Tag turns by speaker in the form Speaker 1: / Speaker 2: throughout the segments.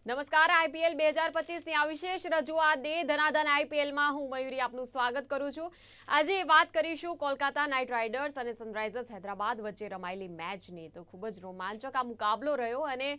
Speaker 1: નમસ્કાર આઈપીએલ 2025ની આ વિશેષ રજૂઆત ધનાધન આઈપીએલમાં હું મયુરી આપનું સ્વાગત કરું છું। આજે વાત કરીશું કોલકાતા નાઇટ રાઇડર્સ અને સનરાઇઝર્સ હૈદરાબાદ વચ્ચે રમાયેલી મેચની। તો ખૂબ જ રોમાંચક આ મુકાબલો રહ્યો અને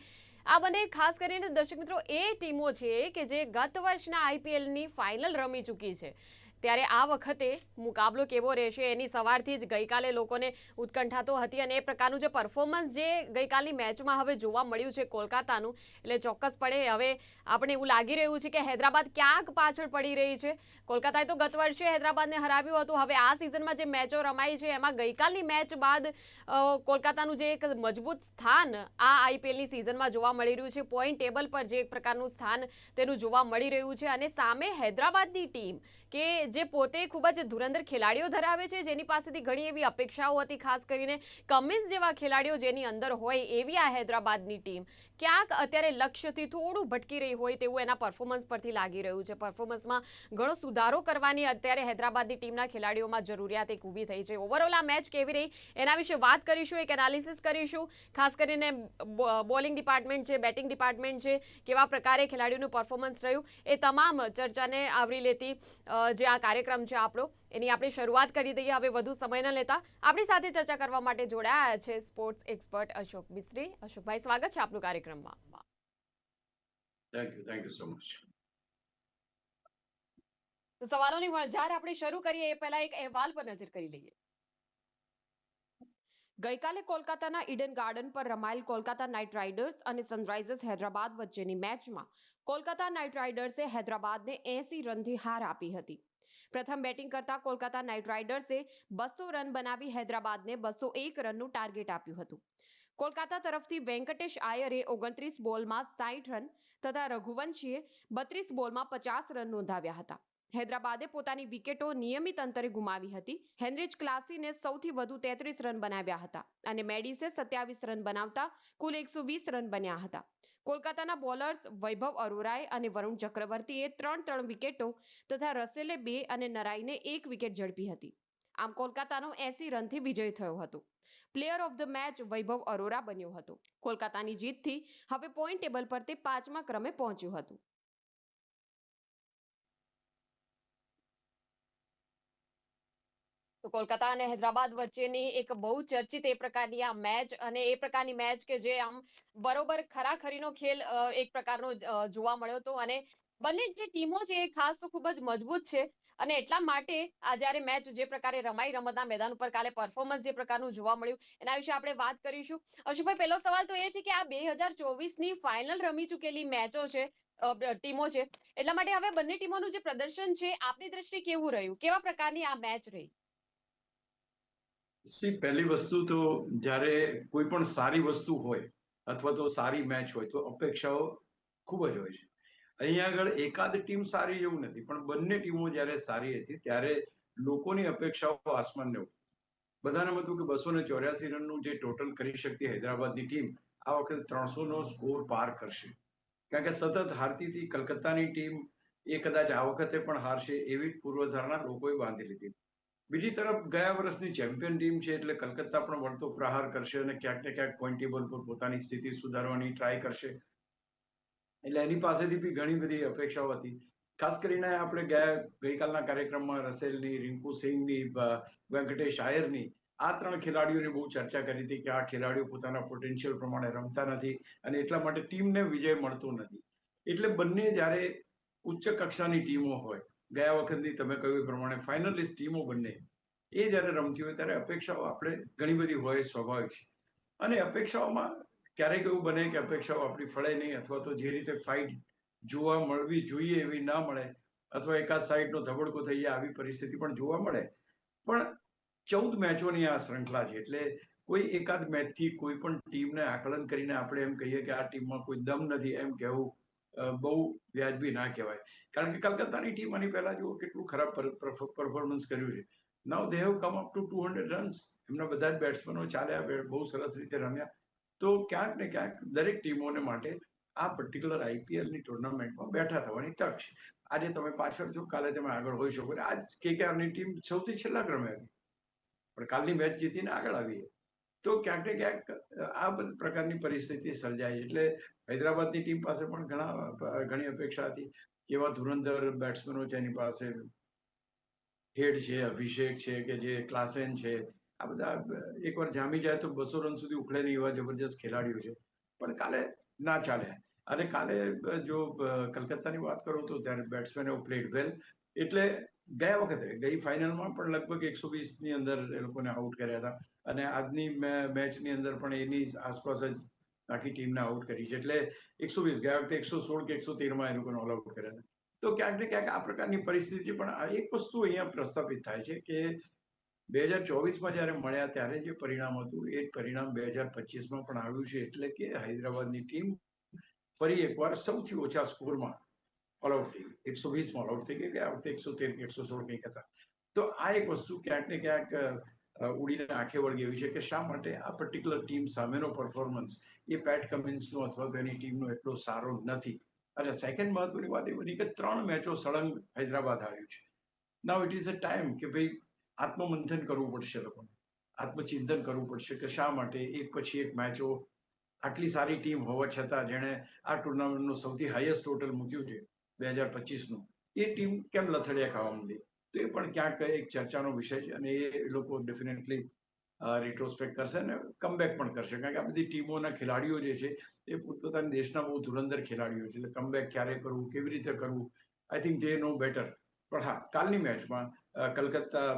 Speaker 1: આ બંને ખાસ કરીને દર્શક મિત્રો એ ટીમો છે કે જે ગત વર્ષના આઈપીએલની ફાઇનલ રમી ચૂકી છે। ત્યારે આ વખતે મુકાબલો કેવો રહેશે એની સવારથી જ ગઈકાલે લોકોને ઉત્કંઠા તો હતી અને એ પ્રકારનું જે પરફોર્મન્સ જે ગઈકાલની મેચમાં હવે જોવા મળ્યું છે કોલકાતાનું, એટલે ચોક્કસપણે હવે આપણે એવું લાગી રહ્યું છે કે હૈદરાબાદ ક્યાંક પાછળ પડી રહી છે। કોલકાતાએ તો ગત વર્ષે હૈદરાબાદને હરાવ્યું હતું। હવે આ સિઝનમાં જે મેચો રમાઈ છે એમાં ગઈકાલની મેચ બાદ કોલકાતાનું જે એક મજબૂત સ્થાન આ આઈપીએલની સિઝનમાં જોવા મળી રહ્યું છે। પોઈન્ટ ટેબલ પર જે એક પ્રકારનું સ્થાન તેનું જોવા મળી રહ્યું છે અને સામે હૈદરાબાદની ટીમ કે જે પોતે ખૂબ જ ધુરંધર ખેલાડીઓ ધરાવે છે, જેની પાસેથી ઘણી એવી અપેક્ષાઓ હતી, ખાસ કરીને કમિન્સ જેવા ખેલાડીઓ જેની અંદર હોય એવી આ હૈદરાબાદની ટીમ ક્યાંક અત્યારે લક્ષ્યથી થોડું ભટકી રહી હોય તેવું એના પરફોર્મન્સ પરથી લાગી રહ્યું છે। પરફોર્મન્સમાં ઘણો સુધારો કરવાની અત્યારે હૈદરાબાદની ટીમના ખેલાડીઓમાં જરૂરિયાત એક ઊભી થઈ છે। ઓવરઓલ આ મેચ કેવી રહી એના વિશે વાત કરીશું, એક એનાલિસિસ કરીશું, ખાસ કરીને બોલિંગ ડિપાર્ટમેન્ટ છે, બેટિંગ ડિપાર્ટમેન્ટ છે, કેવા પ્રકારે ખેલાડીઓનું પરફોર્મન્સ રહ્યું, એ તમામ ચર્ચાને આવરી લેતી જે આ કાર્યક્રમ છે આપણો એની આપણે શરૂઆત કરી દઈએ। હવે વધુ સમય ન લેતા આપણી સાથે ચર્ચા કરવા માટે જોડાયા છે સ્પોર્ટ્સ એક્સપર્ટ અશોક મિસ્ત્રી। અશોકભાઈ, સ્વાગત છે આપનું કાર્યક્રમમાં।
Speaker 2: Thank you so much.
Speaker 1: તો સવાલોની વણઝાર આપણે શરૂ કરીએ એ પહેલા એક અહેવાલ પર નજર કરી લઈએ। ગઈકાલે કોલકાતાના ઈડન ગાર્ડન પર રમાયેલ કોલકાતા નાઇટ રાઇડર્સ અને સનરાઇઝર્સ હૈદરાબાદ વચ્ચેની મેચમાં કોલકાતા નાઇટ રાઇડર્સે હૈદરાબાદને 80 રનથી હાર આપી હતી। પ્રથમ બેટિંગ કરતા કોલકાતા નાઇટ રાઇડર્સે 200 રન બનાવી હૈદરાબાદને 201 રનનું ટાર્ગેટ આપ્યું હતું। કોલકાતા તરફથી વેંકટેશ આયરે 29 બોલમાં 60 રન તથા રઘુવંશીએ 32 બોલમાં 50 રન નોંધાવ્યા હતા। હૈદરાબાદે પોતાની વિકેટો નિયમિત અંતરે ગુમાવી હતી। હેનરિચ ક્લાસીને સૌથી વધુ 33 રન બનાવ્યા હતા અને મેડિસે 27 રન બનાવતા કુલ 120 રન બન્યા હતા। કોલકાતાના બોલર્સ વૈભવ અરોરાએ અને વરુણ ચક્રવર્તીએ 3 વિકેટો તથા રસેલે 2 અને નરાઈને 1 વિકેટ ઝડપી હતી। આમ કોલકાતાનો 80 રનથી વિજય થયો હતો। પ્લેયર ઓફ ધ મેચ વૈભવ અરોરા બન્યો હતો। કોલકાતાની જીતથી હવે પોઈન્ટ ટેબલ પર તે 5મા ક્રમે પહોંચ્યું હતું। તો કોલકાતા અને હૈદરાબાદ વચ્ચેની એક બહુ ચર્ચિત એ પ્રકારની આ મેચ અને એ પ્રકારની મેચ કે જે આમ બરોબર ખરાખરીનો ખેલ એક પ્રકારનો જોવા મળ્યો હતો અને બંને જે ટીમો છે એ ખાસ તો ખૂબ જ મજબૂત છે અને એટલા માટે આ જ્યારે મેચ જે પ્રકારે રમાઈ રમતના મેદાન ઉપર કાલે પરફોર્મન્સ જે પ્રકારનું જોવા મળ્યું એના વિશે આપણે વાત કરીશું। અશુભાઈ, પહેલો સવાલ તો એ છે કે આ 2024ની ફાઇનલ રમી ચૂકેલી મેચો છે, ટીમો છે, એટલા માટે હવે બંને ટીમોનું જે પ્રદર્શન છે આપની દ્રષ્ટિએ કેવું રહ્યું, કેવા પ્રકારની આ મેચ રહી?
Speaker 2: પહેલી વસ્તુ તો જ્યારે કોઈ પણ સારી વસ્તુ હોય અથવા તો સારી મેચ હોય તો અપેક્ષાઓ ખૂબ જ હોય છે। અહીંયા આગળ એકાદ ટીમ સારી એવું નથી, પણ બંને ટીમો જ્યારે સારી હતી ત્યારે લોકોની અપેક્ષાઓ આસમાનને ઉઠી। બધાને હતું કે 284 રનનું જે ટોટલ કરી શકતી હૈદરાબાદની ટીમ આ વખતે 300નો સ્કોર પાર કરશે, કારણ કે સતત હારતી હતી કલકત્તાની ટીમ એ કદાચ આ વખતે પણ હારશે એવી પૂર્વધારણા લોકોએ બાંધી લીધી। બીજી તરફ ગયા વર્ષની ચેમ્પિયન ટીમ છે એટલે કલકત્તા પણ વળતો પ્રહાર કરશે અને ક્યાંક ને ક્યાંક પોઈન્ટ ટેબલ પર પોતાની સ્થિતિ સુધારવાની ટ્રાય કરશે, એટલે એની પાસેથી બી ઘણી બધી અપેક્ષાઓ હતી। ખાસ કરીને આપણે ગઈકાલના કાર્યક્રમમાં રસેલની, રિંકુ સિંહની, વેંકટેશ આયરની આ 3 ખેલાડીઓની બહુ ચર્ચા કરી હતી કે આ ખેલાડીઓ પોતાના પોટેન્શિયલ પ્રમાણે રમતા નથી અને એટલા માટે ટીમને વિજય મળતો નથી। એટલે બંને જ્યારે ઉચ્ચ કક્ષાની ટીમો હોય, ગયા વખતની તમે કહ્યું એ પ્રમાણે ફાઇનલિસ્ટ ટીમો બંને એ જ્યારે રમતી હોય ત્યારે અપેક્ષાઓ આપણે ઘણી બધી હોય, સ્વાભાવિક છે। અને અપેક્ષાઓમાં ક્યારેક એવું બને કે અપેક્ષાઓ આપણી ફળે નહીં અથવા તો જે રીતે ફાઇટ જોવા મળવી જોઈએ એવી ના મળે અથવા એકાદ સાઈડનો ધબડકો થઈ જાય આવી પરિસ્થિતિ પણ જોવા મળે। પણ 14 મેચોની આ શ્રૃંખલા છે એટલે કોઈ એકાદ મેચથી કોઈ પણ ટીમને આકલન કરીને આપણે એમ કહીએ કે આ ટીમમાં કોઈ દમ નથી એમ કહેવું બહુ વ્યાજબી ના કહેવાય, કારણ કે કલકત્તાની ટીમ આની પહેલા જુઓ કેટલું ખરાબ પરફોર્મન્સ કર્યું છે। Now they have come up to 200 runs, એમના બધા જ બેટ્સમેનો ચાલ્યા, બહુ સરસ રીતે રમ્યા। તો ક્યાંક ને ક્યાંક દરેક ટીમોને માટે આ પર્ટિક્યુલર આઈપીએલની ટુર્નામેન્ટમાં બેઠા થવાની તક છે। આજે તમે પાછળ છો, કાલે તમે આગળ હોઈ શકો। આજ કેકેઆરની ટીમ સૌથી છેલ્લા ક્રમે હતી પણ કાલની મેચ જીતીને આગળ આવી। તો ક્યાંક ને ક્યાંક આ બધી પ્રકારની પરિસ્થિતિ સર્જાય. એટલે હૈદરાબાદની ટીમ પાસે પણ ઘણી અપેક્ષા હતી. એવા ધુરંધર બેટ્સમેનો છે એની પાસે, હેડ છે, અભિષેક છે, કે જે ક્લાસેન છે, આ બધા એકવાર જામી જાય તો 200 રન સુધી ઉખડે નહીં એવા જબરજસ્ત ખેલાડીઓ છે. પણ કાલે ના ચાલે. અને કાલે જો કલકત્તાની વાત કરું તો ત્યારે બેટ્સમેન પ્લેડ વેલ. એટલે ગયા વખતે ગઈ ફાઇનલમાં પણ લગભગ 120 ની અંદર એ લોકોને આઉટ કર્યા હતા. અને આજની મેચની અંદર પણ એની આસપાસ જ આખી ટીમને આઉટ કરી છે. એટલે 120, ગયા વખતે 116 કે 113 એ લોકોને ઓલ આઉટ કર્યા હતા. તો ક્યાંક ને ક્યાંક આ પ્રકારની પરિસ્થિતિ. પણ આ એક વસ્તુ અહીંયા પ્રસ્થાપિત થાય છે કે 2024માં જયારે મળ્યા ત્યારે જે પરિણામ હતું એ પરિણામ 2025માં પણ આવ્યું છે. એટલે કે હૈદરાબાદની ટીમ ફરી એકવાર સૌથી ઓછા સ્કોરમાં ઓલ આઉટ થઈ ગઈ. 120માં ઓલ આઉટ થઈ ગઈ. આ વખતે 113 કે 116 કંઈક હતા. તો આ એક વસ્તુ ક્યાંક ને ક્યાંક ઉડીને આંખે વળગી એવી છે કે શા માટે આ પર્ટિક્યુલર ટીમ સામેનો પરફોર્મન્સ એ પેટ કમિન્સનો અથવા તો એની ટીમનો એટલો સારો નથી. અને સેકન્ડ મહત્વની વાત એ બની કે 3 મેચો સળંગ હૈદરાબાદ હાર્યું છે. નાઉ ઇટ ઇઝ અ ટાઈમ કે ભાઈ આત્મમંથન કરવું પડશે, લોકોને આત્મચિંતન કરવું પડશે કે શા માટે એક પછી એક મેચો આટલી સારી ટીમ હોવા છતાં જેણે આ ટુર્નામેન્ટનું સૌથી હાઈએસ્ટ ટોટલ મૂક્યું છે 2025નું, એ ટીમ કેમ લથડિયા ખાવા માંડી. તો એ પણ ક્યાંક એક ચર્ચાનો વિષય છે. અને એ લોકો ડેફિનેટલી રિટ્રોસ્પેક્ટ કરશે અને કમબેક પણ કરશે. કારણ કે આ બધી ટીમોના ખેલાડીઓ જે છે એ પોતપોતાના દેશના બહુ ધુરંધર ખેલાડીઓ છે. એટલે કમબેક ક્યારે કરવું, કેવી રીતે કરવું, I think they no better. પણ હા, કાલની મેચમાં કલકત્તા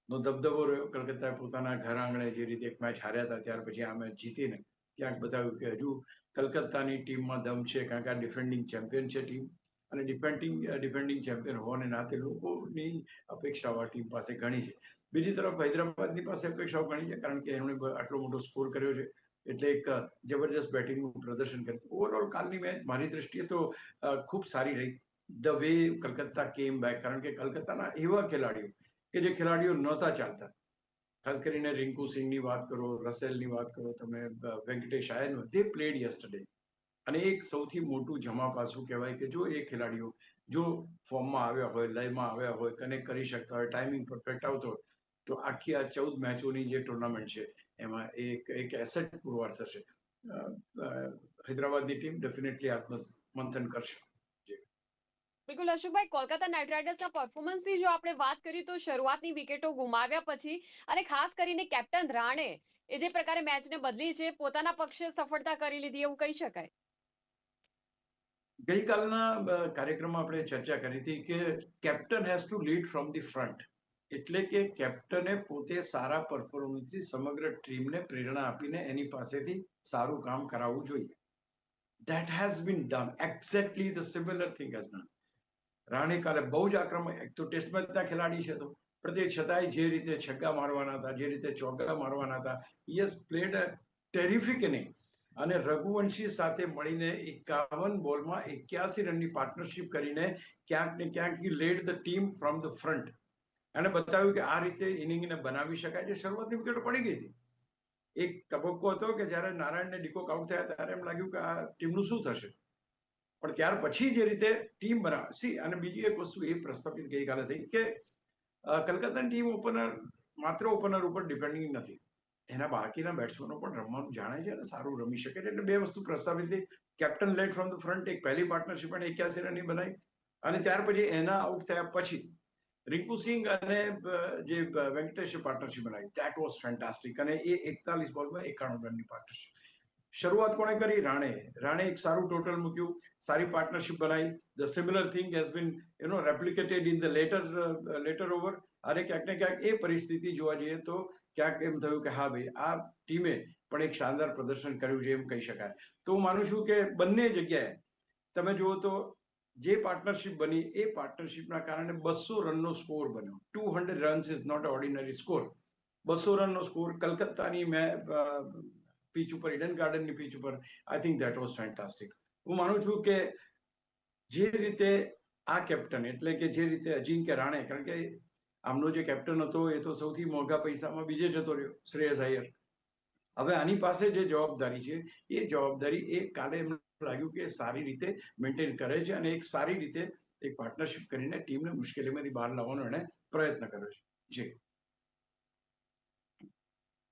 Speaker 2: નો દબદબો રહ્યો. કલકત્તાએ પોતાના ઘર આંગણે જે રીતે એક મેચ હાર્યા હતા ત્યાર પછી આ મેચ જીતીને ક્યાંક બતાવ્યું કે હજુ કલકત્તાની ટીમમાં દમ છે. કારણ કે આ ડિફેન્ડિંગ ચેમ્પિયન છે ટીમ. અને ડિફેન્ડિંગ ચેમ્પિયન હોવાને નાતે લોકોની અપેક્ષાઓ આ ટીમ પાસે ઘણી છે. બીજી તરફ હૈદરાબાદની પાસે અપેક્ષાઓ ઘણી છે કારણ કે એમણે આટલો મોટો સ્કોર કર્યો છે. એટલે એક જબરજસ્ત બેટિંગનું પ્રદર્શન કર્યું. ઓવરઓલ કાલની મેચ મારી દ્રષ્ટિએ તો ખૂબ સારી રહી. ધ વે કલકત્તા કેમ બેક. કારણ કે કલકત્તાના એવા ખેલાડીઓ કે જે ખેલાડીઓ નહોતા ચાલતા, ખાસ કરીને રિંકુ સિંહની વાત કરો, રસેલની વાત કરો, તમે વેંકટેશ આયરનો, દે પ્લેડ યસ્ટરડે. અને એક સૌથી મોટું જમા પાસું કહેવાય કે જો એ ખેલાડીઓ જો ફોર્મમાં આવ્યા હોય, લયમાં આવ્યા હોય, કનેક્ટ કરી શકતા હોય, ટાઈમિંગ પરફેક્ટ આવતો હોય, તો આખી આ 14 મેચોની જે ટુર્નામેન્ટ છે એમાં એક એસેટ પુરવાર થશે. હૈદરાબાદની ટીમ ડેફિનેટલી આત્મમંથન કરશે.
Speaker 1: બિલકુલ અશોકભાઈ, કોલકાતા નાઇટ રાઇડર્સના પરફોર્મન્સની જો આપણે વાત કરીએ તો શરૂઆતની વિકેટો ગુમાવ્યા પછી અને ખાસ કરીને કેપ્ટન રાણે એ જે પ્રકારે મેચને બદલી છે, પોતાના પક્ષે સફળતા કરી લીધી એવું કહી શકાય.
Speaker 2: ગઈકાલના કાર્યક્રમમાં આપણે ચર્ચા કરી હતી કે captain has to lead from the front. એટલે કે કેપ્ટને પોતે સારા પરફોર્મન્સથી સમગ્ર ટીમને પ્રેરણા આપીને એની પાસેથી સારું કામ કરાવવું જોઈએ. That has been done. Exactly the similar thing has done. Rane કાલે બહુ જ આક્રમક, એક તો ટેસ્ટ મેચના ખેલાડી છે તો પ્રત્યેક છતાંય જે રીતે છગ્ગા મારવાના હતા, જે રીતે ચોગ્ગા મારવાના હતા, he has played a terrific inning. અને રઘુવંશી સાથે મળીને 51 બોલમાં 81 રનની પાર્ટનરશિપ કરીને ક્યાંક ને ક્યાંક he led the team from the front. અને બતાવ્યું કે આ રીતે ઇનિંગને બનાવી શકાય છે. શરૂઆતની વિકેટો પડી ગઈ હતી. એક તબક્કો હતો કે જ્યારે નારાયણને ડીકોક આઉટ થયા ત્યારે એમ લાગ્યું કે આ ટીમનું શું થશે. પણ ત્યાર પછી જે રીતે ટીમ બનાવી. અને બીજી એક વસ્તુ એ પ્રસ્થાપિત ગઈકાલે થઈ કે કલકત્તાની ટીમ ઓપનર માત્ર ઓપનર ઉપર ડિપેન્ડિંગ નથી. એના બાકીના બેટ્સમેનો પણ રમવાનું જાણે છે અને સારું રમી શકે છે. એટલે બે વસ્તુ પ્રસ્થાપિત થઈ. Captain lead from the front, એક પહેલી પાર્ટનરશિપ અને 81 રનની બનાવી. અને ત્યાર પછી એના આઉટ થયા પછી રિંકુ સિંહ અને જે વેંકટેશે પાર્ટનરશિપ બનાવી. That was fantastic. અને એ 41 બોલમાં 91 રનની પાર્ટનરશિપ. શરૂઆત કોણે કરી? રાણે એક સારું ટોટલ મૂક્યું, સારી પાર્ટનરશિપ બનાવી. The similar thing has been replicated in the later over. અને ક્યાંક ને ક્યાંક એ પરિસ્થિતિ જોવા જઈએ તો ક્યાંક એમ થયું કે હા ભાઈ, આ ટીમે પણ એક શાનદાર પ્રદર્શન કર્યું છે એમ કહી શકાય. તો હું માનું છું કે બંને જગ્યાએ તમે જુઓ તો જે પાર્ટનરશિપ બની એ પાર્ટનરશિપના કારણે 200 રનનો સ્કોર બન્યો. 200 runs is not ordinary score. 200 રનનો સ્કોર કલકત્તાની પીચ ઉપર, ઈડન ગાર્ડનની પીચ ઉપર, I think that was fantastic. હું માનું છું કે જે રીતે આ કેપ્ટન, એટલે કે જે રીતે અજિંક્ય રાણે, કારણ કે આમનો જે કેપ્ટન હતો એ તો સૌથી મોંઘા પૈસામાં બીજે જતો રહ્યો, શ્રેયસ અય્યર. હવે આની પાસે જે જવાબદારી છે એ જવાબદારી એ કાલે એમને લાગ્યું કે સારી રીતે મેન્ટેન કરે છે અને એક સારી રીતે એક પાર્ટનરશિપ કરીને ટીમને મુશ્કેલીમાંથી બહાર લાવવાનો એને પ્રયત્ન કર્યો છે. જી.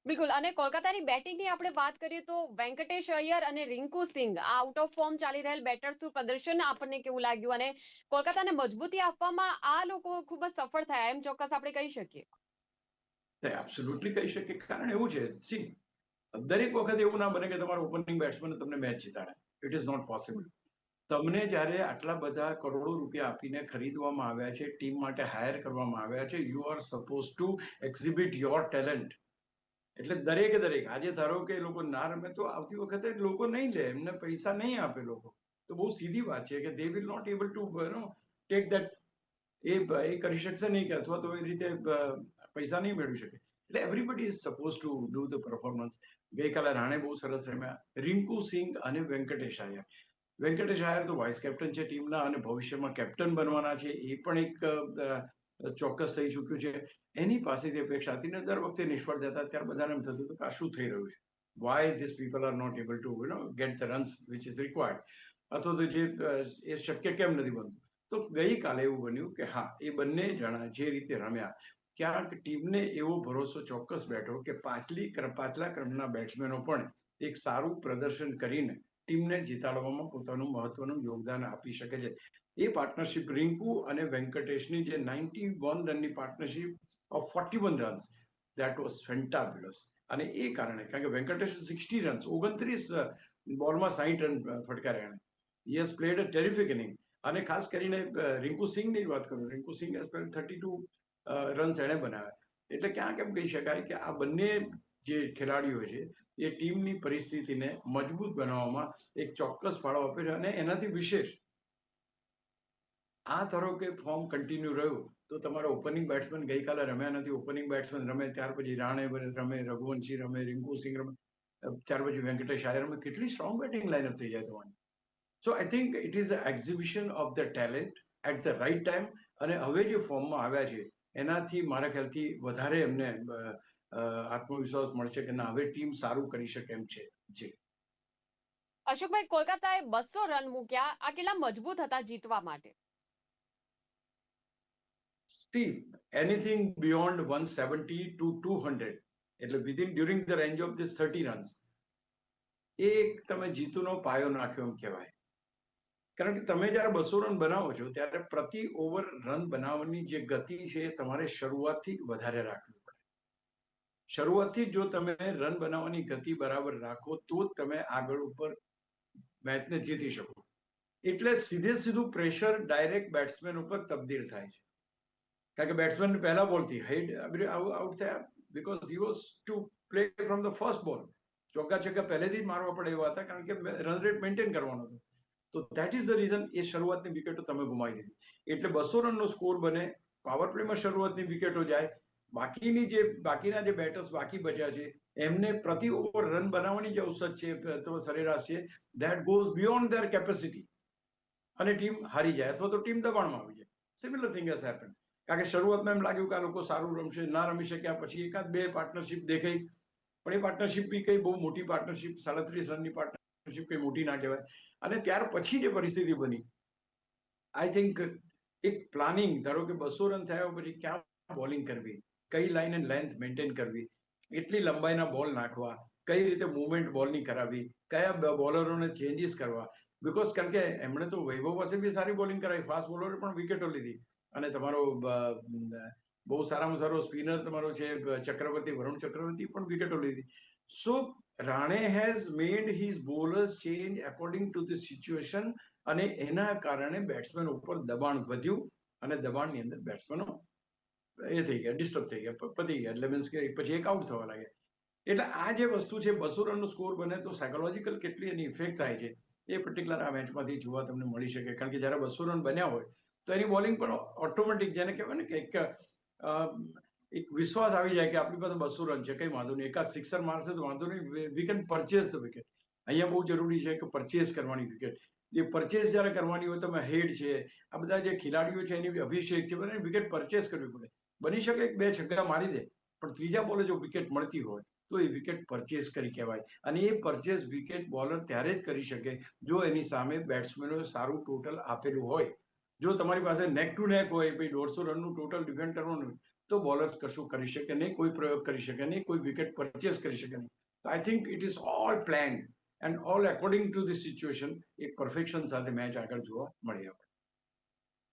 Speaker 1: બિલકુલ. અને કોલકાતાની બેટિંગની આપણે વાત કરીએ તો વેંકટેશ અય્યર અને રિંકુ સિંઘ આ આઉટ ઓફ ફોર્મ ચાલી રહેલ બેટર્સનું પ્રદર્શન આપણને કેવું લાગ્યું અને કોલકાતાને મજબૂતી આપવામાં આ લોકો ખૂબ જ સફળ થયા એમ ચોક્કસ આપણે કહી શકીએ.
Speaker 2: એબ્સોલ્યુટલી કહી શકીએ. કારણ એવું છે, સી દરેક વખત એવું ના બને કે તમારા ઓપનિંગ બેટ્સમેન તમને મેચ જીતાડે. It is not possible. તમને જ્યારે આટલા બધા કરોડો રૂપિયા આપીને ખરીદવામાં આવ્યા છે, ટીમ માટે હાયર કરવામાં આવ્યા છે, you are suppose two exhibit your talent. એટલે દરેક આજે ધારો કે એ લોકો ના રમે તો આવતી વખતે લોકો નહીં લે, એમને પૈસા નહીં આપે લોકો. તો બહુ સીધી વાત છે કે they will not able to take that. એ કરી શકશે નહીં કે અથવા તો એ રીતે પૈસા નહીં મેળવી શકે. એટલે everybody is suppose to do the performance. ગઈકાલે રાણે બહુ સરસ રમ્યા. રિંકુ સિંઘ અને વેંકટેશ અય્યર. વેંકટેશ અય્યર તો વાઇસ કેપ્ટન છે ટીમના અને ભવિષ્યમાં કેપ્ટન બનવાના છે. એ પણ એક ચોક્કસ થઈ ચૂક્યું છે. એની પાસેથી અપેક્ષા હતી ને દર વખતે નિષ્ફળ જતા ત્યારે બધાને એમ થતું હતું કે આ શું થઈ રહ્યું છે, why this people are not able to get the runs which is required, અથવા તો જે એ શક્ય કેમ નથી બનતું. તો ગઈકાલે એવું બન્યું કે હા, એ બંને જણા જે રીતે રમ્યા, ક્યાંક ટીમને એવો ભરોસો ચોક્કસ બેઠો કે પાછલા ક્રમના બેટ્સમેનો પણ એક સારું પ્રદર્શન કરીને ટીમને જીતાડવામાં પોતાનું મહત્વનું યોગદાન આપી શકે છે. એ પાર્ટનરશિપ રિંકુ અને વેંકટેશની જે 91 રનની partnership of 41 runs, that was fantabulous. અને એ કારણે, કારણ કે વેંકટેશ 60 રન્સ, 29 બોલમાં 60 રન ફટકાર્યા એણે. He has played a terrific inning. અને ખાસ કરીને રિંકુ સિંઘની વાત કરું, Rinku Singh has played 32 runs એણે બનાવ્યા. એટલે ક્યાં કેમ કહી શકાય કે આ બંને જે ખેલાડીઓ છે એ ટીમની પરિસ્થિતિને મજબૂત બનાવવામાં એક ચોક્કસ ફાળો આપે છે. અને એનાથી વિશેષ આ ધારો કે ફોર્મ કન્ટિન્યુ રહ્યું તો તમારા ઓપનિંગ બેટ્સમેન ગઈકાલે રમ્યા નથી. ઓપનિંગ બેટ્સમેન રમે, ત્યાર પછી રાણે રમે, રઘુવંશી રમે, રિંકુ સિંઘ રમે, ત્યાર પછી વેંકટેશ અય્યર રમે. કેટલી સ્ટ્રોંગ બેટિંગ લાઇનઅપ થઈ જાય તમારી. So I think it is a exhibition of the talent at the right time. અને હવે જે ફોર્મમાં આવ્યા છે એનાથી મારા ખ્યાલથી વધારે એમને આત્મવિશ્વાસ મળશે કે ના, હવે ટીમ સારું કરી શકે એમ છે. જી
Speaker 1: અશોકભાઈ, કોલકાતાએ 200 રન મૂક્યા, આ કેટલા મજબૂત હતા જીતવા માટે?
Speaker 2: સી એનીથિંગ બિયોન્ડ 170 to 200, એટલે within during the range of this 30 runs, એ તમે જીતુનો પાયો નાખ્યો એમ કહેવાય. કારણ કે તમે જ્યારે 200 રન બનાવો છો ત્યારે પ્રતિ ઓવર રન બનાવવાની જે ગતિ છે એ તમારે શરૂઆતથી જ વધારે રાખવી પડે. શરૂઆતથી જ જો તમે રન બનાવવાની ગતિ બરાબર રાખો તો જ તમે આગળ ઉપર મેચને જીતી શકો. એટલે સીધું પ્રેશર ડાયરેક્ટ બેટ્સમેન ઉપર તબદીલ થાય છે. કારણ કે બેટ્સમેન પહેલા બોલથી આઉટ થયા, because he was to play from the first બોલ. ચોગ્ગા છગ્ગા પહેલેથી જ મારવા પડે એવા હતા, કારણ કે રન રેટ મેન્ટેન કરવાનો હતો. તો દેટ ઇઝ ધ રીઝન એ શરૂઆતની વિકેટો તમે ગુમાવી દીધી. એટલે 200 રનનો સ્કોર બને, પાવર પ્લેમાં શરૂઆતની વિકેટો જાય, બાકીના જે બેટર્સ બાકી બચ્યા છે એમને પ્રતિ ઓવર રન બનાવવાની જે ઔસત છે અથવા સરેરાશ છે, that goes beyond there capacity, અને ટીમ હારી જાય અથવા તો ટીમ દબાણમાં આવી જાય. Similar thing has happen. કારણ કે શરૂઆતમાં એમ લાગ્યું કે આ લોકો સારું રમશે, ના રમી શક્યા, પછી એકાદ બે પાર્ટનરશિપ દેખાઈ, પણ એ પાર્ટનરશિપ બી કઈ બહુ મોટી પાર્ટનરશિપ, 37 રનની પાર્ટનરશિપ કઈ મોટી ના કહેવાય. અને ત્યાર પછી જે પરિસ્થિતિ બની, આઈ થિંક એક પ્લાનિંગ, ધારો કે 200 રન થયા પછી ક્યાં બોલિંગ કરવી, કઈ લાઈન એન્ડ લેન્થ મેન્ટેન કરવી, કેટલી લંબાઈના બોલ નાખવા, કઈ રીતે મૂવમેન્ટ બોલની કરાવી, કયા બોલરોને ચેન્જીસ કરવા. બીકોઝ કારણ કે એમણે તો વૈભવ પાસે બી સારી બોલિંગ કરાવી, ફાસ્ટ બોલરે પણ વિકેટો લીધી. અને તમારો બહુ સારામાં સારો સ્પિનર તમારો છે ચક્રવર્તી, વરુણ ચક્રવર્તી પણ વિકેટો લીધી. So Rane has made his bowlers change according to the situation. અને એના કારણે બેટ્સમેન ઉપર દબાણ વધ્યું અને દબાણની અંદર બેટ્સમેનો એ થઈ ગયા, ડિસ્ટર્બ થઈ ગયા, પતી ગયા. એટલે મીન્સ કે પછી એક આઉટ થવા લાગ્યા. એટલે આ જે વસ્તુ છે, 200 રનનો સ્કોર બને તો સાયકોલોજીકલ કેટલી એની ઇફેક્ટ થાય છે એ પર્ટિક્યુલર આ મેચમાંથી જોવા તમને મળી શકે. કારણ કે જ્યારે 200 રન બન્યા હોય તો એની બોલિંગ પણ ઓટોમેટિક, જેને કહેવાય ને કે એક વિશ્વાસ આવી જાય કે આપણી પાસે 200 રન છે, કઈ વાંધો નહીં, એકાદ સિક્સર મારશે તો વાંધો નહીં, we can purchase the wicket. અહીંયા બહુ જરૂરી છે કે પરચેઝ કરવાની વિકેટ. એ પરચેઝ જ્યારે કરવાની હોય, તમે હેડ છે, આ બધા જે ખેલાડીઓ છે એની અભિષેક છે, બધાને વિકેટ પરચેઝ કરવી પડે. બની શકે બે છગ્ગા મારી દે, પણ ત્રીજા બોલે જો વિકેટ મળતી હોય તો એ વિકેટ પરચેઝ કરી કહેવાય. અને એ પરચેઝ વિકેટ બોલર ત્યારે જ કરી શકે જો એની સામે બેટ્સમેનોએ સારું ટોટલ આપેલું હોય. જો તમારી પાસે નેક ટુ નેક હોય, ભાઈ 150 રનનું ટોટલ ડિફેન્ડ કરવાનું, તો બોલર્સ કશું કરી શકે નહીં, કોઈ પ્રયોગ કરી શકે નહીં, કોઈ વિકેટ પરચેસ કરી શકે નહીં. આઈ think it is all planned and all according to the situation. એક પરફેક્શન સાથે મેચ આગળ જોવા મળી આપણે.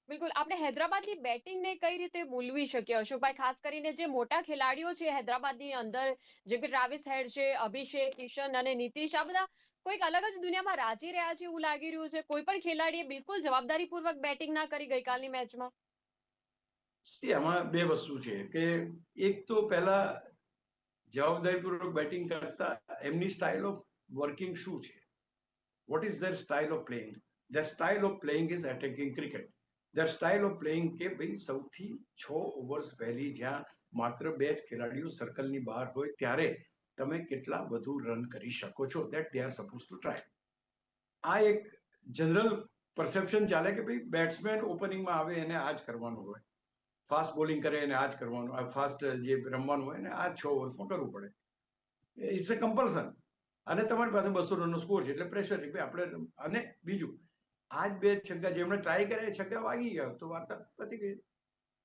Speaker 1: બિલકુલ, આપણે હૈદરાબાદની બેટિંગને કઈ રીતે ભૂલવી શકીએ અશોકભાઈ? ખાસ કરીને જે મોટા ખેલાડીઓ છે હૈદરાબાદની અંદર, જેમ કે ટ્રાવિસ હેડ છે, અભિષેક, કિશન અને નીતિશ, આ બધા કોઈક અલગ જ દુનિયામાં રાજી રહ્યા છે એવું લાગી રહ્યું છે. કોઈ પણ ખેલાડીએ બિલકુલ જવાબદારીપૂર્વક બેટિંગ ના કરી ગઈકાલની મેચમાં.
Speaker 2: આમાં બે વસ્તુ છે કે એક તો પહેલા જવાબદારીપૂર્વક બેટિંગ કરતા એમની સ્ટાઇલ ઓફ વર્કિંગ શું છે, what is there style of playing. There style of playing is attacking cricket. There style of playing કે ભાઈ સૌથી 6 ઓવર્સ પહેલી જ્યાં માત્ર 2 ખેલાડીઓ સર્કલની બહાર હોય ત્યારે તમે કેટલા વધુ રન કરી શકો છો, that they are suppose to try. આ એક જનરલ પરસેપ્શન ચાલે કે ભાઈ બેટ્સમેન ઓપનિંગમાં આવે એને આ જ કરવાનું હોય, ફાસ્ટ બોલિંગ કરે એને આ જ કરવાનું, ફાસ્ટ જે રમવાનું હોય એને આ 6 ઓવર્સમાં કરવું પડે. It's a compulsion. અને તમારી પાસે 200 રનનો સ્કોર છે એટલે પ્રેશર આપણે. અને બીજું, આ જ 2 છગ્ગા જેમણે ટ્રાય કર્યા છગ્ગા વાગી ગયા તો વાત પતી ગઈ,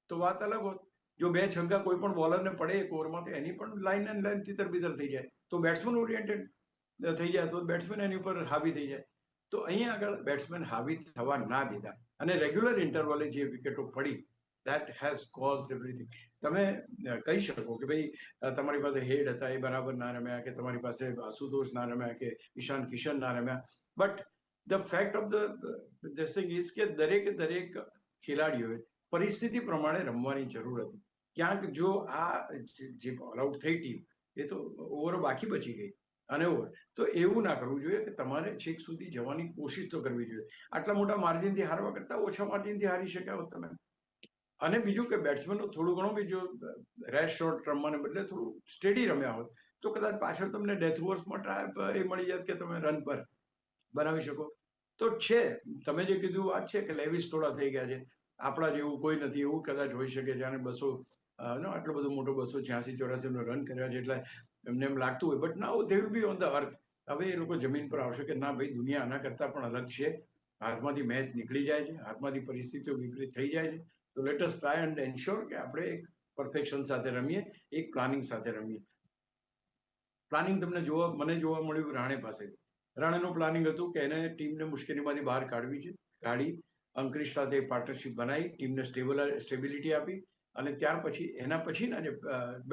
Speaker 2: તો વાત અલગ હોત. જો 2 છગ્ગા કોઈ પણ બોલરને પડે એક ઓવરમાં તો એની પણ લાઈન એન્ડ લાઈન તિતર બિતર થઈ જાય, તો બેટ્સમેન ઓરિએન્ટેડ થઈ જાય, તો બેટ્સમેન એની ઉપર હાવી થઈ જાય. તો અહીંયા આગળ બેટ્સમેન હાવી થવા ના દીધા અને રેગ્યુલર ઇન્ટરવલે જે વિકેટો પડી, that has caused everything. તમે કહી શકો કે ભાઈ તમારી પાસે હેડ હતા એ બરાબર ના રમ્યા, કે તમારી પાસે આશુતોષ ના રમ્યા, કે ઈશાન કિશન ના રમ્યા, but the fact of this thing is કે દરેક ખેલાડીઓએ પરિસ્થિતિ પ્રમાણે રમવાની જરૂર હતી. ક્યાંક જો આ જે ઓલ આઉટ થઈ ટીમ એ તો ઓવરો બાકી બચી ગઈ અને ઓવર, તો એવું ના કરવું જોઈએ કે તમારે છેક સુધી જવાની કોશિશ તો કરવી જોઈએ. આટલા મોટા માર્જિનથી હારવા કરતા ઓછા માર્જિનથી હારી શક્યા હોત તમે. અને બીજું કે બેટ્સમેનો થોડું ઘણું બી જો રેશ શોટ રમવાને બદલે થોડું સ્ટેડી રમ્યા હોત તો કદાચ પાછળ તમને ડેથ ઓવર્સમાં ટ્રાય એ મળી જાત કે તમે રન પર બનાવી શકો. તો છે, તમે જે કીધું વાત છે કે લેવિસ થોડા થઈ ગયા છે, આપણા જેવું કોઈ નથી એવું કદાચ હોઈ શકે, જાણે 200 આટલો બધો મોટો 286-84 નો રન કર્યા છે એટલે એમને એમ લાગતું હોય, but now they will be on the earth. હવે એ લોકો જમીન પર આવશે કે ના ભાઈ દુનિયા આના કરતા પણ અલગ છે, હાથમાંથી મેચ નીકળી જાય છે, હાથમાંથી પરિસ્થિતિઓ વિપરીત થઈ જાય છે. તો let us try and ensure કે આપણે એક પરફેક્શન સાથે રમીએ, એક પ્લાનિંગ સાથે રમીએ. પ્લાનિંગ મને જોવા મળ્યું રાણે પાસે. રાણેનું પ્લાનિંગ હતું કે એને ટીમને મુશ્કેલીમાંથી બહાર કાઢી અંકરીશ સાથે પાર્ટનરશિપ બનાવી, ટીમને સ્ટેબિલિટી આપી અને ત્યાર પછી એના પછીના જે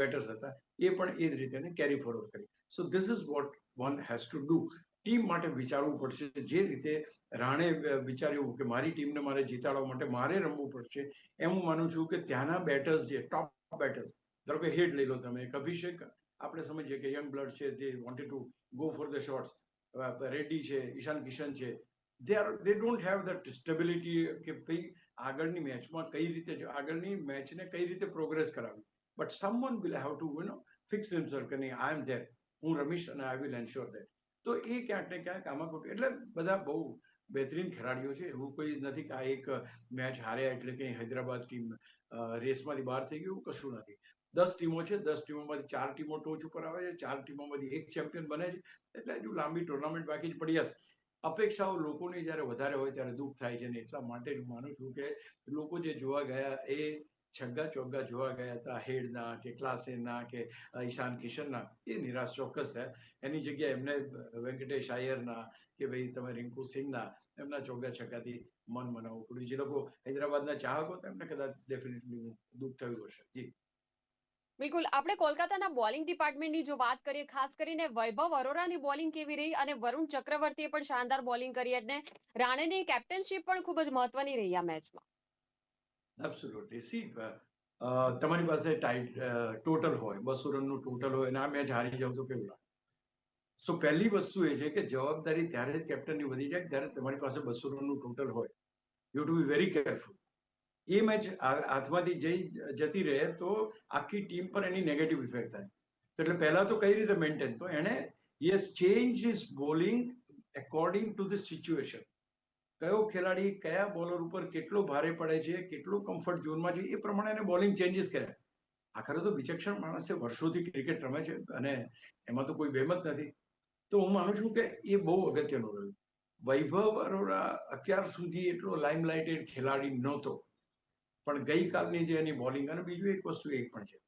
Speaker 2: બેટર્સ હતા એ પણ એ જ રીતે એને કેરી ફોરવર્ડ કરી. So this is what one has to do. Team માટે વિચારવું પડશે. જે રીતે રાણે વિચાર્યું કે મારી ટીમને મારે જીતાડવા માટે મારે રમવું પડશે, એમ હું માનું છું કે ત્યાંના બેટર્સ જે ટોપ બેટર્સ, ધારો કે હેડ લઈ લો તમે, એક અભિષેક, આપણે સમજીએ કે યંગ બ્લડ છે, દે wanted to go for the shots. Reddy છે, ઈશાન કિશન છે, they don't have that stability કે ભાઈ આગળની મેચમાં કઈ રીતે આગળની મેચને કઈ રીતે પ્રોગ્રેસ કરાવી. But someone will have to fix himself કે નહીં, I am there, હું રમીશ અને I will ensure that. તો એ ક્યાંક ને ક્યાંક આમાં ખોટું. એટલે બધા બહુ બહેતરીન ખેલાડીઓ છે, એવું કોઈ નથી કે આ એક મેચ હાર્યા એટલે કે હૈદરાબાદ ટીમ રેસમાંથી બહાર થઈ ગયું, કશું નથી. 10 ટીમો છે, 10 ટીમોમાંથી 4 ટીમો ટોચ ઉપર આવે છે, 4 ટીમોમાંથી એક ચેમ્પિયન બને છે. એટલે હજુ લાંબી ટુર્નામેન્ટ બાકી જ પડી હશે. અપેક્ષાઓ લોકોની જ્યારે વધારે હોય ત્યારે દુઃખ થાય છે, ને એટલા માટે હું માનું છું કે લોકો જે જોવા ગયા એ છગ્ગા ચોગ્ગા જોવા ગયા હતા, હેડના કે ક્લાસેના કે ઈશાન કિશનના, એ નિરાશ ચોક્કસ થયા. એની જગ્યાએ એમને વેંકટેશ અય્યરના કે ભાઈ તમે રિંકુ સિંહના એમના ચોગ્ગા છગ્ગાથી મન મનાવવું પડ્યું. જે લોકો હૈદરાબાદના ચાહકો હતા એમને કદાચ ડેફિનેટલી દુઃખ થયું હશે. જી
Speaker 1: બિલકુલ, આપણે કોલકાતાના બોલિંગ ડિપાર્ટમેન્ટની જો વાત કરીએ, ખાસ કરીને વૈભવ અરોરાની બોલિંગ કેવી રહી અને વરુણ ચક્રવર્તીએ પણ શાનદાર બોલિંગ કરી અને રાણેની કેપ્ટનશીપ પણ ખૂબ જ મહત્વની રહી આ મેચમાં.
Speaker 2: એબ્સોલ્યુટલી. સી તમારી પાસે ટોટલ હોય, 200 રનનું ટોટલ હોય અને આ મેચ હારી જાવ તો કેવું લાગે? સો પહેલી વસ્તુ એ છે કે જવાબદારી ત્યારે જ કેપ્ટનની વધી જાય ત્યારે તમારી પાસે 200 રનનું ટોટલ હોય. You to be very careful. એ મેચ હાથમાંથી જતી રહે તો આખી ટીમ પર એની નેગેટિવ ઇફેક્ટ થાય. એટલે પહેલા તો કઈ રીતે મેન્ટેન, તો એને yes change his bowling according to the situation. કયો ખેલાડી કયા બોલર ઉપર કેટલો ભારે પડે છે, કેટલો કમ્ફર્ટ ઝોનમાં છે, એ પ્રમાણે એને બોલિંગ ચેન્જીસ કર્યા. આખરે તો વિચક્ષણ માણસે વર્ષોથી ક્રિકેટ રમે છે અને એમાં તો કોઈ બેમ જ નથી. તો હું માનું છું કે એ બહુ અગત્યનું રહ્યું. વૈભવ અરોરા અત્યાર સુધી એટલો લાઇમલાઇટેડ ખેલાડી નહોતો. પણ ગઈકાલની જે એની બોલિંગ, અને બીજું એક વસ્તુ એક પણ છે,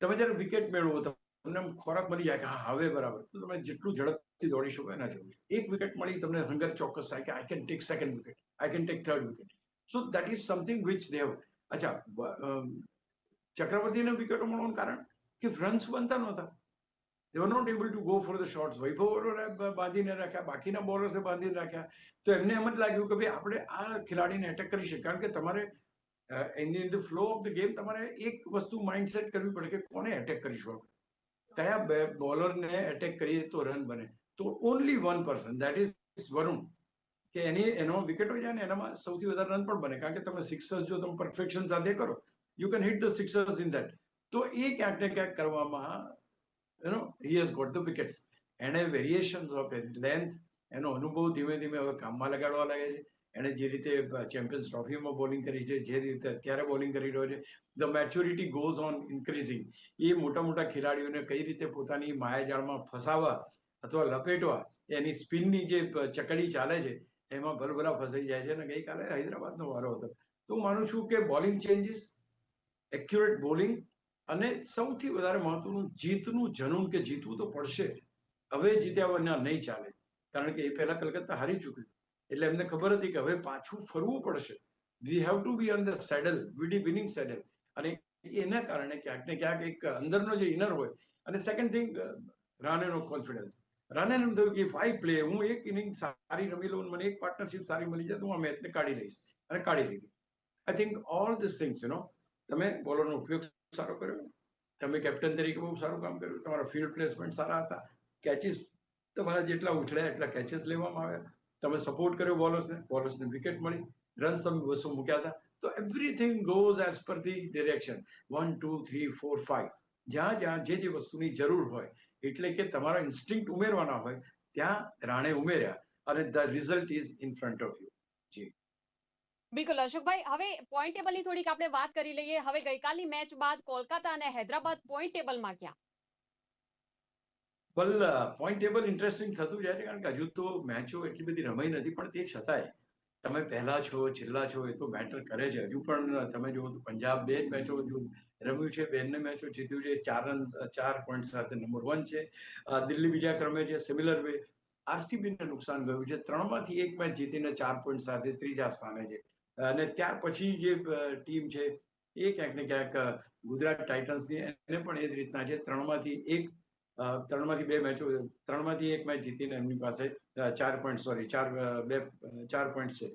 Speaker 2: તમે જ્યારે વિકેટ મેળવો તમને ખોરાક મળી જાય કે હા હવે બરાબર, તો તમે જેટલું ઝડપથી દોડી શકો એના જેવું છે. એક વિકેટ મળી તમને હંગર ચોક્કસ થાય કે I can take second wicket, I can take third wicket. So that is something which they have. અચ્છા, ચક્રવર્તીને વિકેટો મળવાનું કારણ કે રન્સ બનતા નહોતા. They were not able to go for the shots. વૈભવ બાંધીને રાખ્યા, બાકીના બોલર્સે બાંધીને રાખ્યા. તો એમને એમ જ લાગ્યું કે ભાઈ આપણે આ ખેલાડીને એટેક કરી શકીએ. કારણ કે તમારે in the flow of the game તમારે એક વસ્તુ માઇન્ડસેટ કરવી પડે કે કોને એટેક કરીશું, કયા બોલરને એટેક કરીએ તો રન બને. તો only one person, that is Varun, કે એનો વિકેટ હોય જાય ને એનામાં સૌથી વધારે રન પણ બને. કારણ કે તમે સિક્સર્સ જો તમે પરફેક્શન સાથે કરો, you can hit the sixers in that. તો એ ક્યાંક ને ક્યાંક કરવામાં he has got the wickets. એને વેરિએશન ઓફ લેન્થ, એનો અનુભવ ધીમે ધીમે હવે કામમાં લગાડવા લાગે છે. એને જે રીતે ચેમ્પિયન્સ ટ્રોફીમાં બોલિંગ કરી છે, જે રીતે અત્યારે બોલિંગ કરી રહ્યો છે, the maturity goes on increasing. એ મોટા મોટા ખેલાડીઓને કઈ રીતે પોતાની માયાજાળમાં ફસાવવા અથવા લપેટવા, એની સ્પિનની જે ચકડી ચાલે છે એમાં ભલભલા ફસાઈ જાય છે. અને ગઈકાલે હૈદરાબાદનો વારો હતો. તો હું માનું છું કે બોલિંગ ચેન્જીસ, એક્યુરેટ બોલિંગ, અને સૌથી વધારે મહત્વનું જીતનું જનૂન, કે જીતવું તો પડશે. હવે જીત્યા વગર નહીં ચાલે. કારણ કે એ પહેલા કલકત્તા હારી ચૂક્યું, એટલે એમને ખબર હતી કે હવે પાછું ફરવું પડશે. We have to B on the saddle, winning saddle. અને એના કારણે ક્યાંક ને ક્યાંક એક અંદરનો જે ઇનર હોય. અને સેકન્ડ થિંગ, રાણેનો કોન્ફિડન્સ. રાણેને એમ થયું કે ઇફ આઈ પ્લે, હું એક ઇનિંગ સારી રમી લઉં, મને એક પાર્ટનરશિપ સારી મળી જાય તો હું આ મેચને કાઢી લઈશ. અને કાઢી લીધી. I think all this things, તમે બોલરનો ઉપયોગ સારો કર્યો, તમે કેપ્ટન તરીકે બહુ સારું કામ કર્યું, તમારા ફિલ્ડ પ્લેસમેન્ટ સારા હતા, કેચીસ તમારા જેટલા ઉછળ્યા એટલા કેચીસ લેવામાં આવ્યા, તમે સપોર્ટ કર્યો બોલર્સને વિકેટ મળી, રન્સ તમે 200 મૂક્યા હતા. તો everything goes as per the direction. 1 2 3 4 5, જ્યાં જ્યાં જે વસ્તુની જરૂર હોય, એટલે કે તમારા ઇન્સ્ટિંક્ટ ઉમેરવાના હોય, ત્યાં રાણે ઉમેર્યા, અને the result is in front of you. જી
Speaker 1: બિલકુલ અશોકભાઈ, હવે પોઈન્ટ ટેબલની થોડીક આપણે વાત કરી લઈએ. હવે ગઈકાલની મેચ બાદ કોલકાતા અને હૈદરાબાદ પોઈન્ટ ટેબલમાં ક્યાં?
Speaker 2: વેલ, પોઈન્ટ ટેબલ ઇન્ટરેસ્ટિંગ થતું જાય છે. કારણ કે હજુ તો મેચો એટલી બધી રમાઈ નથી, પણ તે છતાંય તમે પહેલા છો છેલ્લા છો એ તો મેટર કરે છે. હજુ પણ તમે જુઓ તો પંજાબ 2 મેચો હજુ રમ્યું છે, 2 મેચો જીત્યું છે, 4 પોઈન્ટ સાથે નંબર 1 છે. દિલ્હી બીજા ક્રમે છે. સિમિલર વે આરસીબીને નુકસાન ગયું છે, 3માંથી 1 મેચ જીતીને 4 પોઈન્ટ સાથે ત્રીજા સ્થાને છે. અને ત્યાર પછી જે ટીમ છે એ ક્યાંક ને ક્યાંક ગુજરાત ટાઇટન્સની, એને પણ એ જ રીતના છે. 3માંથી 2 મેચો, 3માંથી 1 મેચ જીતીને એમની પાસે 4 પોઈન્ટ, સોરી 4 પોઈન્ટ છે.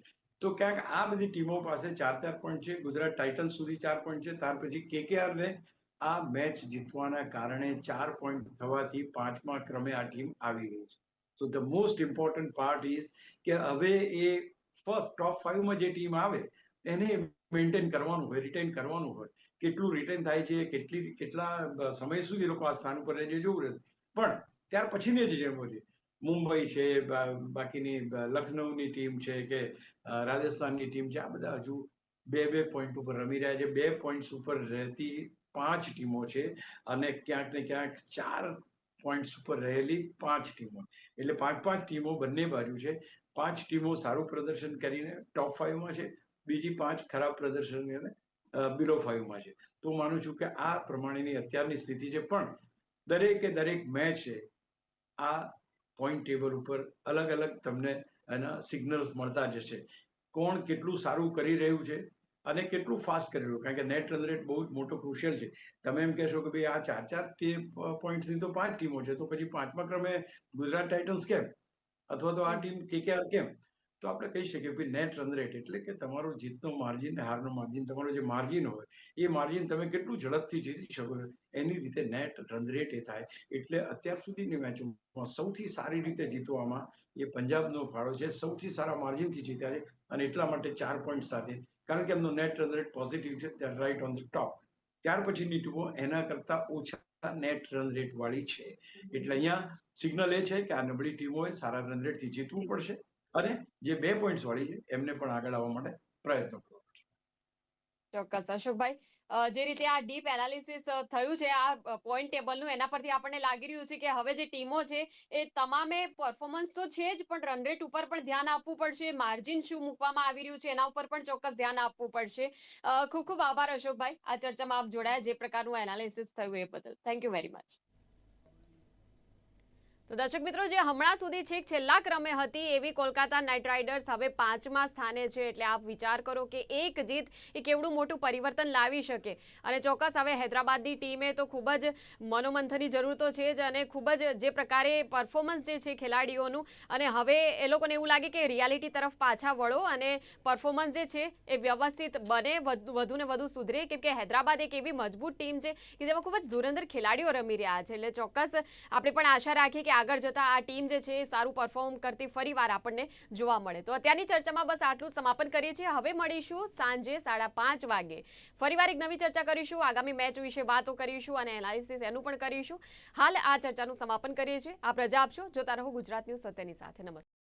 Speaker 2: તો ક્યાંક આ બધી ટીમો પાસે 4 પોઈન્ટ છે. ગુજરાત ટાઇટન્સ સુધી 4 પોઈન્ટ છે. ત્યાર પછી કેકેઆર ને આ મેચ જીતવાના કારણે 4 પોઈન્ટ થવાથી 5મા ક્રમે આ ટીમ આવી ગઈ છે. So the most important part is કે હવે એ ફર્સ્ટ ટોપ 5માં જે ટીમ આવે એને મેન્ટેન કરવાનું હોય, રિટેન કરવાનું હોય. કેટલું રિટેન થાય છે, કેટલા સમય સુધી લોકો આ સ્થાન ઉપર રહે છે, જોવું રહેશે. પણ ત્યાર પછીની જે ટીમો છે, મુંબઈ છે, બાકીની લખનૌની ટીમ છે, કે રાજસ્થાનની ટીમ છે, આ બધા હજુ 2 પોઈન્ટ ઉપર રમી રહ્યા છે. 2 પોઈન્ટ ઉપર રહેતી 5 ટીમો છે, અને ક્યાંક ને ક્યાંક 4 પોઈન્ટ ઉપર રહેલી 5 ટીમો. એટલે 5 ટીમો બંને બાજુ છે. 5 ટીમો સારું પ્રદર્શન કરીને ટોપ 5માં છે, બીજી 5 ખરાબ પ્રદર્શન કરીને બિલો 5માં છે. તો હું માનું છું કે આ પ્રમાણેની અત્યારની સ્થિતિ છે. પણ દરેક મેચ છે આ પોઈન્ટ ટેબલ ઉપર અલગ અલગ તમને એના સિગ્નલ્સ મળતા જશે. કોણ કેટલું સારું કરી રહ્યું છે અને કેટલું ફાસ્ટ કરી રહ્યું. કારણ કે નેટ રન રેટ બહુ જ મોટો ક્રુશિયલ છે. તમે એમ કહેશો કે ભાઈ આ 4 પોઈન્ટની તો 5 ટીમો છે, તો પછી 5મા ક્રમે ગુજરાત ટાઇટન્સ કેમ, અથવા તો આ ટીમ કેકેઆર કેમ? તો આપણે કહી શકીએ કે નેટ રન રેટ એટલે કે તમારો જીતનો માર્જિન ને હારનો માર્જિન, તમારો જે માર્જિન હોય એ માર્જિન તમે કેટલું ઝડપથી જીતી શકો છો, એની રીતે નેટ રન રેટ એ થાય. એટલે અત્યાર સુધીની મેચોમાં સૌથી સારી રીતે જીતવામાં એ પંજાબનો ફાળો છે. સૌથી સારા માર્જિનથી જીત્યા છે, અને એટલા માટે 4 પોઈન્ટ સાથે, કારણ કે એમનો નેટ રન રેટ પોઝિટિવ છે, they are right on the top. ત્યાર પછીની ટીમો એના કરતા ઓછા નેટ રન રેટ વાળી છે. એટલે અહીંયા સિગ્નલ એ છે કે આ નબળી ટીમોએ સારા રન રેટથી જીતવું પડશે, અને જે 2 પોઈન્ટ વાળી છે એમને પણ આગળ આવવા માટે પ્રયત્નો કરવા.
Speaker 1: ચોક્કસ અશોકભાઈ, જે રીતે આ ડીપ એનાલિસિસ થયું છે આ પોઈન્ટ ટેબલનું, એના પરથી આપણને લાગી રહ્યું છે કે હવે જે ટીમો છે એ તમામે પરફોર્મન્સ તો છે જ, પણ રન રેટ ઉપર પણ ધ્યાન આપવું પડશે, માર્જિન શું મૂકવામાં આવી રહ્યું છે એના ઉપર પણ ચોક્કસ ધ્યાન આપવું પડશે. ખૂબ ખૂબ આભાર અશોકભાઈ, આ ચર્ચામાં આપ જોડાયા, જે પ્રકારનું એનાલિસિસ થયું એ બદલ થેન્ક યુ વેરી મચ. તો દર્શક મિત્રો, જે હમણાં સુધી છેક છેલ્લા ક્રમે હતી એવી કોલકાતા નાઇટ રાઇડર્સ હવે 5મા સ્થાને છે. એટલે આપ વિચાર કરો કે એક જીત એ કેવડું મોટું પરિવર્તન લાવી શકે. અને ચોક્કસ હવે હૈદરાબાદની ટીમે તો ખૂબ જ મનોમંથનની જરૂર તો છે જ, અને ખૂબ જ જે પ્રકારે પરફોર્મન્સ જે છે ખેલાડીઓનું, અને હવે એ લોકોને એવું લાગે કે રિયાલિટી તરફ પાછા વળો અને પરફોર્મન્સ જે છે એ વ્યવસ્થિત બને, વધુ ને વધુ સુધરે, કેમ કે હૈદરાબાદ એક એવી મજબૂત ટીમ છે કે જેમાં ખૂબ જ ધુરંધર ખેલાડીઓ રમી રહ્યા છે. એટલે ચોક્કસ આપણે પણ આશા રાખીએ કે આગળ જતા આ ટીમ જે છે એ સારું પરફોર્મ કરતી ફરીવાર આપણને જોવા મળે. તો અત્યારની ચર્ચામાં બસ આટલું સમાપન કરીએ છીએ. હવે મળીશું સાંજે 5:30 વાગે. ફરીવાર એક નવી ચર્ચા કરીશું, આગામી મેચ વિશે વાતો કરીશું અને એનાલિસિસ એનું પણ કરીશું. હાલ આ ચર્ચાનું સમાપન કરીએ છીએ. આપ રજા આપશો. જોતા રહો ગુજરાત ન્યૂઝ સત્યની સાથે. નમસ્તે.